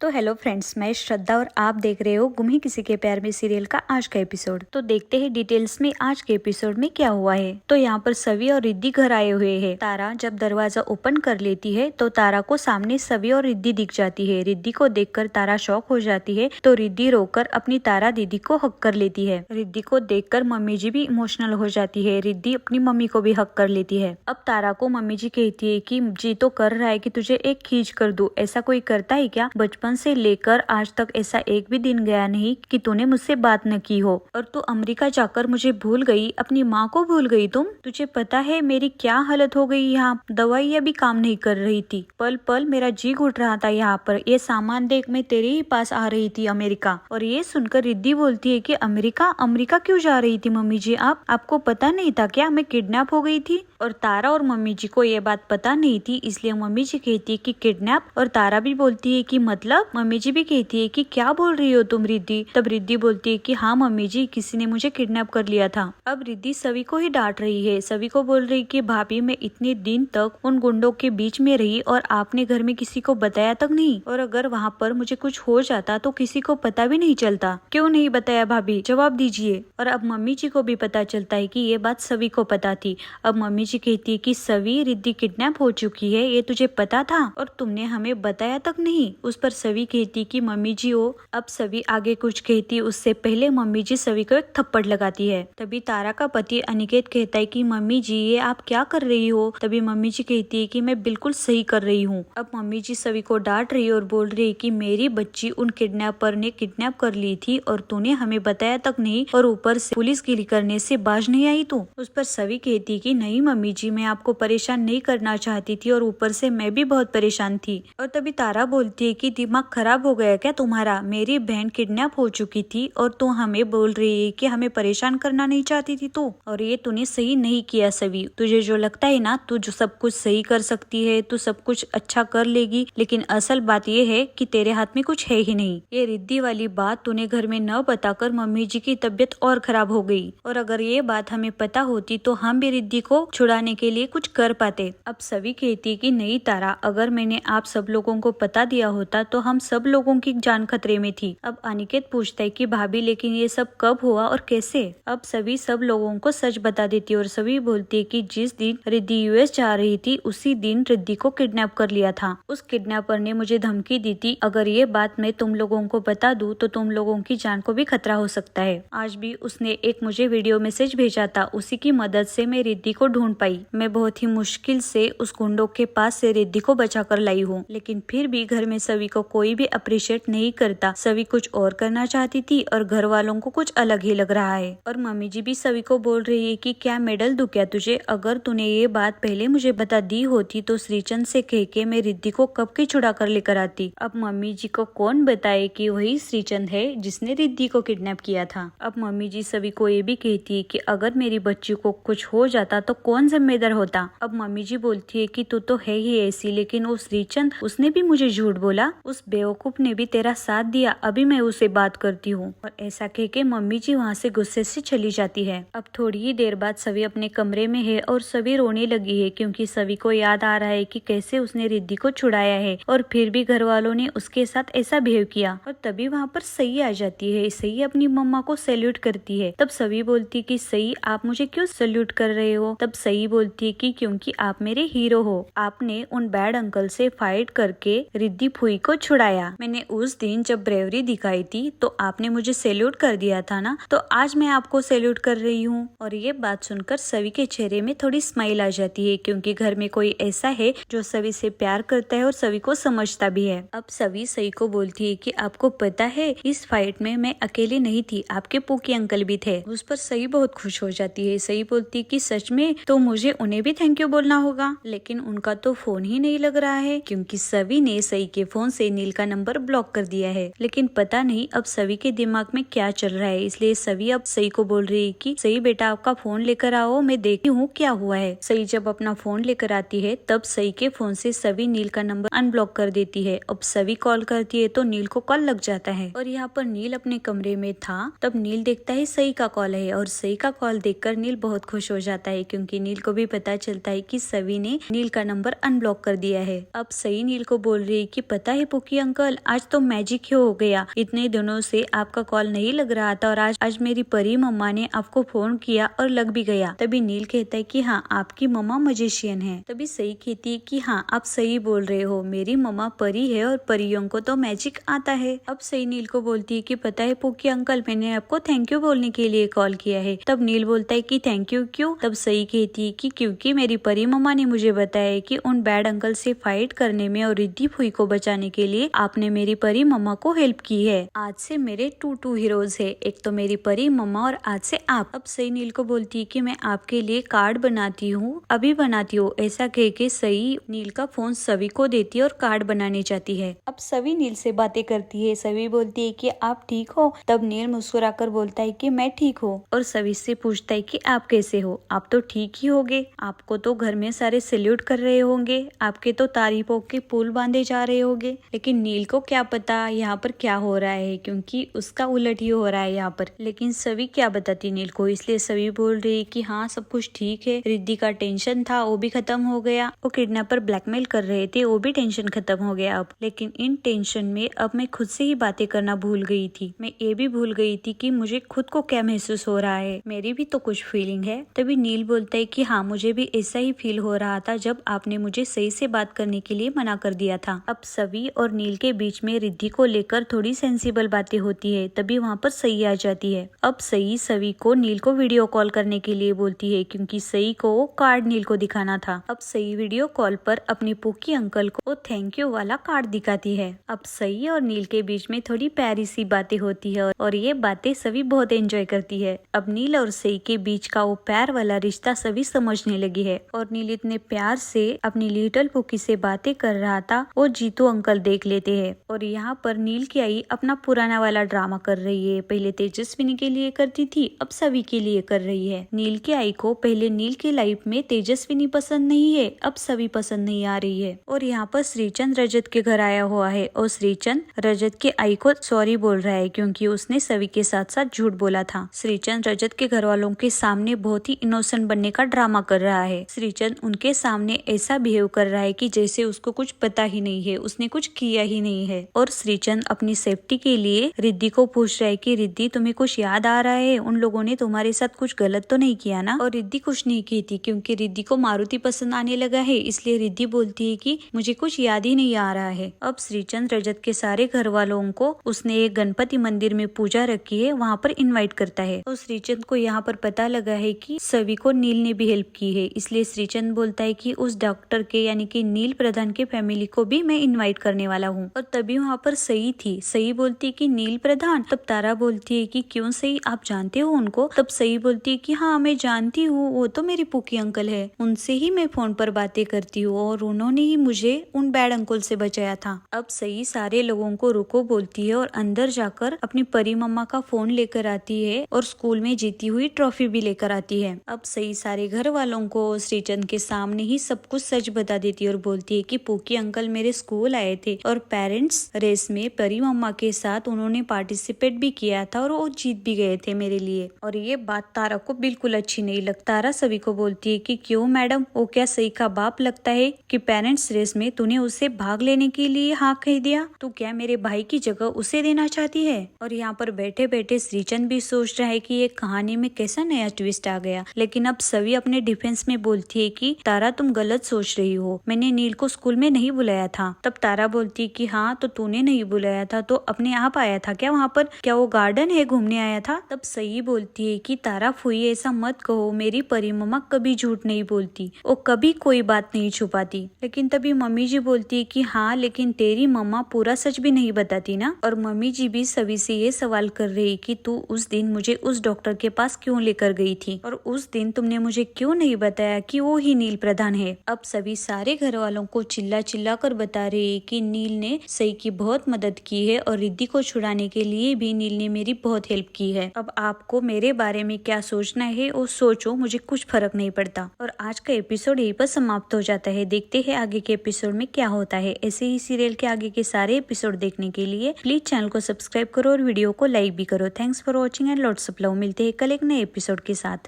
तो hello friends, मैं श्रद्धा और आप देख रहे हो गुम ही किसी के प्यार में सीरियल का आज का एपिसोड। तो देखते हैं डिटेल्स में आज के एपिसोड में क्या हुआ है। तो यहाँ पर सवी और रिद्धि घर आए हुए हैं। तारा जब दरवाजा ओपन कर लेती है तो तारा को सामने सवी और रिद्धि दिख जाती है। रिद्धि को देखकर तारा शॉक हो जाती है तो रिद्धि रोकर अपनी तारा दीदी को हक कर लेती है। रिद्धि को देखकर मम्मी जी भी इमोशनल हो जाती है। रिद्धि अपनी मम्मी को भी हक कर लेती है। अब तारा को मम्मी जी कहती है कि जी तो कर रहा है कि तुझे एक खींच कर दूं, ऐसा कोई करता है क्या? बचपन से लेकर आज तक ऐसा एक भी दिन गया नहीं कि तूने मुझसे बात न की हो, और तू अमेरिका जाकर मुझे भूल गई, अपनी माँ को भूल गई। तुझे पता है मेरी क्या हालत हो गई? यहाँ दवाइयाँ भी काम नहीं कर रही थी। पल पल मेरा जी घुट रहा था। यहाँ पर ये सामान देख, मैं तेरे ही पास आ रही थी अमेरिका। और ये सुनकर रिद्धि बोलती है कि अमेरिका अमेरिका क्यों जा रही थी मम्मी जी? आपको पता नहीं था क्या मैं किडनैप हो गई थी? और तारा और मम्मी जी को ये बात पता नहीं थी, इसलिए मम्मी जी कहती है कि किडनैप, और तारा भी बोलती है कि मतलब? मम्मी जी भी कहती है कि क्या बोल रही हो तुम रिद्धि? तब रिद्धि बोलती है कि हाँ मम्मी जी, किसी ने मुझे किडनैप कर लिया था। अब रिद्धि सवी को ही डांट रही है। सवी को बोल रही कि भाभी, मैं इतने दिन तक उन गुंडों के बीच में रही और आपने घर में किसी को बताया तक नहीं, और अगर वहाँ पर मुझे कुछ हो जाता तो किसी को पता भी नहीं चलता। क्यों नहीं बताया भाभी? जवाब दीजिए। और अब मम्मी जी को भी पता चलता है कि ये बात सवी को पता थी। अब मम्मी जी कहती है कि सवी, रिद्धि किडनैप हो चुकी है, ये तुझे पता था और तुमने हमें बताया तक नहीं। उस पर सवी कहती कि मम्मी जी हो। अब सवी आगे कुछ कहती उससे पहले मम्मी जी सवी को एक थप्पड़ लगाती है। तभी तारा का पति अनिकेत कहता है कि मम्मी जी ये आप क्या कर रही हो? तभी मम्मी जी कहती है कि मैं बिल्कुल सही कर रही हूँ। अब मम्मी जी सवी को डांट रही है और बोल रही है कि मेरी बच्ची उन किडनैपर ने किडनैप कर ली थी और तूने हमें बताया तक नहीं, और ऊपर से पुलिसगिरी करने से बाज नहीं आई तू। उस पर सवी कहती कि नहीं मम्मी जी, मैं आपको परेशान नहीं करना चाहती थी और ऊपर से मैं भी बहुत परेशान थी। और तभी तारा बोलती है कि दिमाग खराब हो गया क्या तुम्हारा? मेरी बहन किडनैप हो चुकी थी और तू हमें बोल रही है कि हमें परेशान करना नहीं चाहती थी तू, और ये तूने सही नहीं किया सवी। तुझे जो लगता है ना तू जो सब कुछ सही कर सकती है, तू सब कुछ अच्छा कर लेगी, लेकिन असल बात ये है कि तेरे हाथ में कुछ है ही नहीं। ये रिद्धि वाली बात तूने घर में न बताकर मम्मी जी की तबीयत और खराब हो गई, और अगर ये बात हमें पता होती तो हम भी रिद्धि को छुड़ाने के लिए कुछ कर पाते। अब सवी कहती कि नहीं तारा, अगर मैंने आप सब लोगों को बता दिया होता तो हम सब लोगों की जान खतरे में थी। अब अनिकेत पूछता है कि भाभी लेकिन ये सब कब हुआ और कैसे? अब सभी सब लोगों को सच बता देती है और सभी बोलती है कि जिस दिन रिद्धि यूएस जा रही थी उसी दिन रिद्धि को किडनैप कर लिया था। उस किडनैपर ने मुझे धमकी दी थी, अगर ये बात मैं तुम लोगों को बता दूं तो तुम लोगों की जान को भी खतरा हो सकता है। आज भी उसने एक मुझे वीडियो मैसेज भेजा था, उसी की मदद से मैं रिद्धि को ढूंढ पाई। मैं बहुत ही मुश्किल से उस गुंडों के पास से रिद्धि को बचा कर लाई हूँ, लेकिन फिर भी घर में सभी को कोई भी अप्रिशिएट नहीं करता। सभी कुछ और करना चाहती थी और घर वालों को कुछ अलग ही लग रहा है। और मम्मी जी भी सभी को बोल रही है कि क्या मेडल दूं क्या तुझे? अगर तूने ये बात पहले मुझे बता दी होती तो श्रीचंद से कह के मैं रिद्धि को कब की छुड़ा कर लेकर आती। अब मम्मी जी को कौन बताए कि वही श्रीचंद है जिसने रिद्धि को किडनैप किया था। अब मम्मी जी सभी को ये भी कहती है कि अगर मेरी बच्ची को कुछ हो जाता तो कौन जिम्मेदार होता। अब मम्मी जी बोलती है कि तू तो है ही ऐसी, लेकिन वो श्रीचंद, उसने भी मुझे झूठ बोला, उस बेवकूफ ने भी तेरा साथ दिया, अभी मैं उसे बात करती हूँ। और ऐसा कह के मम्मी जी वहाँ से गुस्से से चली जाती है। अब थोड़ी ही देर बाद सभी अपने कमरे में है और सभी रोने लगी है, क्योंकि सभी को याद आ रहा है कि कैसे उसने रिद्धि को छुड़ाया है और फिर भी घर वालों ने उसके साथ ऐसा बिहेव किया। और तभी वहाँ पर सही आ जाती है। सही अपनी मम्मा को सैल्यूट करती है। तब सभी बोलती कि सही, आप मुझे क्यों सैल्यूट कर रहे हो? तब सही बोलती है कि क्योंकि आप मेरे हीरो हो, आपने उन बैड अंकल से फाइट करके रिद्धि फुई को छुड़ाया। मैंने उस दिन जब ब्रेवरी दिखाई थी तो आपने मुझे सैल्यूट कर दिया था ना, तो आज मैं आपको सैल्यूट कर रही हूँ। और ये बात सुनकर सभी के चेहरे में थोड़ी स्माइल आ जाती है, क्योंकि घर में कोई ऐसा है जो सभी से प्यार करता है और सभी को समझता भी है। अब सभी सही को बोलती है कि आपको पता है इस फाइट में मैं अकेली नहीं थी, आपके पोकी अंकल भी थे। उस पर सही बहुत खुश हो जाती है। सही बोलती है कि सच में? तो मुझे उन्हें भी थैंक यू बोलना होगा, लेकिन उनका तो फोन ही नहीं लग रहा है, क्योंकि सभी ने सही के फोन से नील का नंबर ब्लॉक कर दिया है। लेकिन पता नहीं अब सभी के दिमाग में क्या चल रहा है, इसलिए सभी अब सही को बोल रही है कि सही बेटा आपका फोन लेकर आओ, मैं देखती हूँ क्या हुआ है। सही जब अपना फोन लेकर आती है तब सही के फोन से सभी नील का नंबर अनब्लॉक कर देती है। अब सभी कॉल करती है तो नील को कॉल लग जाता है, और यहाँ पर नील अपने कमरे में था। तब नील देखता है सही का कॉल है, और सही का कॉल देखकर नील बहुत खुश हो जाता है, क्योंकि नील को भी पता चलता है कि सभी ने नील का नंबर अनब्लॉक कर दिया है। अब सही नील को बोल रही है कि पता है पोकी अंकल, आज तो मैजिक ही हो गया। इतने दिनों से आपका कॉल नहीं लग रहा था और आज मेरी परी मम्मा ने आपको फोन किया और लग भी गया। तभी नील कहता है कि हाँ, आपकी मम्मा मजिशियन है। तभी सई कहती है कि हाँ, आप सही बोल रहे हो, मेरी मम्मा परी है और परियों को तो मैजिक आता है। अब सई नील को बोलती है कि पता है पोकी अंकल, मैंने आपको थैंक यू बोलने के लिए कॉल किया है। तब नील बोलता है कि थैंक यू क्यों? तब सई कहती है कि क्योंकि मेरी परी मम्मा ने मुझे बताया कि उन बैड अंकल से फाइट करने में और रिद्धि फुई को बचाने के लिए आपने मेरी परी मम्मा को हेल्प की है। आज से मेरे टू हीरोज है, एक तो मेरी परी मम्मा और आज से आप। अब सई नील को बोलती है कि मैं आपके लिए कार्ड बनाती हूँ, अभी बनाती हूँ। ऐसा कह के सई नील का फोन सवी को देती है और कार्ड बनाने जाती है। अब सवी नील से बातें करती है। सवी बोलती है कि आप ठीक हो? तब नील मुस्कुराकर बोलता है कि मैं ठीक हूँ और सवी से पूछता है कि आप कैसे हो? आप तो ठीक ही होगे, आपको तो घर में सारे सैल्यूट कर रहे होंगे, आपके तो तारीफों के पुल बांधे जा रहे होंगे। लेकिन नील को क्या पता यहाँ पर क्या हो रहा है, क्योंकि उसका उलट ही हो रहा है यहाँ पर। लेकिन सवी क्या बताती नील को, इसलिए सवी बोल रही है कि हाँ, सब कुछ ठीक है। रिद्धि का टेंशन था वो भी खत्म हो गया, वो किडनैपर ब्लैकमेल कर रहे थे वो भी टेंशन खत्म हो गया अब। लेकिन इन टेंशन में अब मैं खुद से ही बातें करना भूल गई थी। मैं ये भी भूल गई थी कि मुझे खुद को क्या महसूस हो रहा है, मेरी भी तो कुछ फीलिंग है। तभी नील बोलता है कि हाँ, मुझे भी ऐसा ही फील हो रहा था जब आपने मुझे सही से बात करने के लिए मना कर दिया था। अब सवी और नील के बीच में रिद्धि को लेकर थोड़ी सेंसिबल बातें होती है। तभी वहाँ पर सई आ जाती है। अब सई सवी को नील को वीडियो कॉल करने के लिए बोलती है, क्योंकि सई को वो कार्ड नील को दिखाना था। अब सई वीडियो कॉल पर अपने पोकी अंकल को थैंक यू वाला कार्ड दिखाती है। अब सई और नील के बीच में थोड़ी प्यारी सी बातें होती है और ये बातें सभी बहुत एंजॉय करती है। अब नील और सई के बीच का वो प्यार वाला रिश्ता सभी समझने लगी है और नील इतने प्यार से अपनी लिटिल पोकी से बातें कर रहा था, वो जीतू अंकल देख लेते हैं। और यहाँ पर नील की आई अपना पुराना वाला ड्रामा कर रही है। पहले तेजस्विनी के लिए करती थी, अब सभी के लिए कर रही है। नील की आई को पहले नील की लाइफ में तेजस्विनी पसंद नहीं है, अब सभी पसंद नहीं आ रही है। और यहाँ पर श्रीचंद रजत के घर आया हुआ है और श्रीचंद रजत के आई को सॉरी बोल रहा है, क्योंकि उसने सभी के साथ साथ झूठ बोला था। श्रीचंद रजत के घर वालों के सामने बहुत ही इनोसेंट बनने का ड्रामा कर रहा है। श्रीचंद उनके सामने ऐसा बिहेव कर रहा है कि जैसे उसको कुछ पता ही नहीं है, उसने कुछ किया ही नहीं है। और श्रीचंद अपनी सेफ्टी के लिए रिद्धि को पूछ रहा है कि रिद्धि, तुम्हें कुछ याद आ रहा है? उन लोगों ने तुम्हारे साथ कुछ गलत तो नहीं किया ना? और रिद्धि कुछ नहीं की थी, क्योंकि रिद्धि को मारुति पसंद आने लगा है, इसलिए रिद्धि बोलती है कि मुझे कुछ याद ही नहीं आ रहा है। अब श्रीचंद रजत के सारे घर वालों को उसने एक गणपति मंदिर में पूजा रखी है, वहाँ पर इनवाइट करता है। तो श्रीचंद को यहाँ पर पता लगा है कि सभी को नील ने भी हेल्प की है, इसलिए श्रीचंद बोलता है कि उस डॉक्टर के यानी कि नील प्रधान के फैमिली को भी मैं इनवाइट करने वाला हूँ। और तभी वहाँ पर सई थी। सई बोलती है कि नील प्रधान। तब तारा बोलती है कि क्यों सई, आप जानते हो उनको? तब सई बोलती है कि हाँ, मैं जानती हूँ, वो तो मेरे पोकी अंकल है, उनसे ही मैं फोन पर बातें करती हूँ और उन्होंने ही मुझे उन बैड अंकल से बचाया था। अब सई सारे लोगों को रुको बोलती है और अंदर जाकर अपनी परी मम्मा का फोन लेकर आती है और स्कूल में जीती हुई ट्रॉफी भी लेकर आती है। अब सई सारे घर वालों को श्रीचंद के सामने ही सब कुछ सच बता देती है और बोलती है कि पोकी अंकल मेरे स्कूल आए थे और पेरेंट्स रेस में परी मम्मा के साथ उन्होंने पार्टिसिपेट भी किया था और वो जीत भी गए थे मेरे लिए। और ये बात तारा को बिल्कुल अच्छी नहीं लगती। तारा सभी को बोलती है कि क्यों मैडम, वो क्या सई का बाप लगता है कि पेरेंट्स रेस में तूने उसे भाग लेने के लिए हाँ कह दिया? तू क्या मेरे भाई की जगह उसे देना चाहती है? और यहाँ पर बैठे बैठे श्रीचंद भी सोच रहा है कि ये कहानी में कैसा नया ट्विस्ट आ गया। लेकिन अब सभी अपने डिफेंस में बोलती है कि तारा, तुम गलत सोच रही हो, मैंने नील को स्कूल में नहीं बुलाया था। तब तारा बोलती है कि हाँ, तो तूने नहीं बुलाया था तो अपने आप आया था क्या वहाँ पर? क्या वो गार्डन है, घूमने आया था? तब सही बोलती है कि तारा फुई, ऐसा मत कहो, मेरी परी मम्मा कभी झूठ नहीं बोलती, वो कभी कोई बात नहीं छुपाती। लेकिन तभी मम्मी जी बोलती है कि हाँ, लेकिन तेरी मम्मा पूरा सच भी नहीं बताती ना। और मम्मी जी भी सभी से ये सवाल कर रही कि तू उस दिन मुझे उस डॉक्टर के पास क्यों लेकर गई थी और उस दिन तुमने मुझे क्यों नहीं बताया कि वो ही नील प्रधान है। अब सभी सारे घर वालों को चिल्ला चिल्ला कर बता रहे हैं कि नील ने सई की बहुत मदद की है और रिद्धि को छुड़ाने के लिए भी नील ने मेरी बहुत हेल्प की है। अब आपको मेरे बारे में क्या सोचना है वो सोचो, मुझे कुछ फर्क नहीं पड़ता। और आज का एपिसोड यहीं पर समाप्त हो जाता है। देखते हैं आगे के एपिसोड में क्या होता है। ऐसे ही सीरियल के आगे के सारे एपिसोड देखने के लिए प्लीज चैनल को सब्सक्राइब करो और वीडियो को लाइक भी करो। Thanks for watching and lots of love. मिलते हैं कल एक नए एपिसोड के साथ।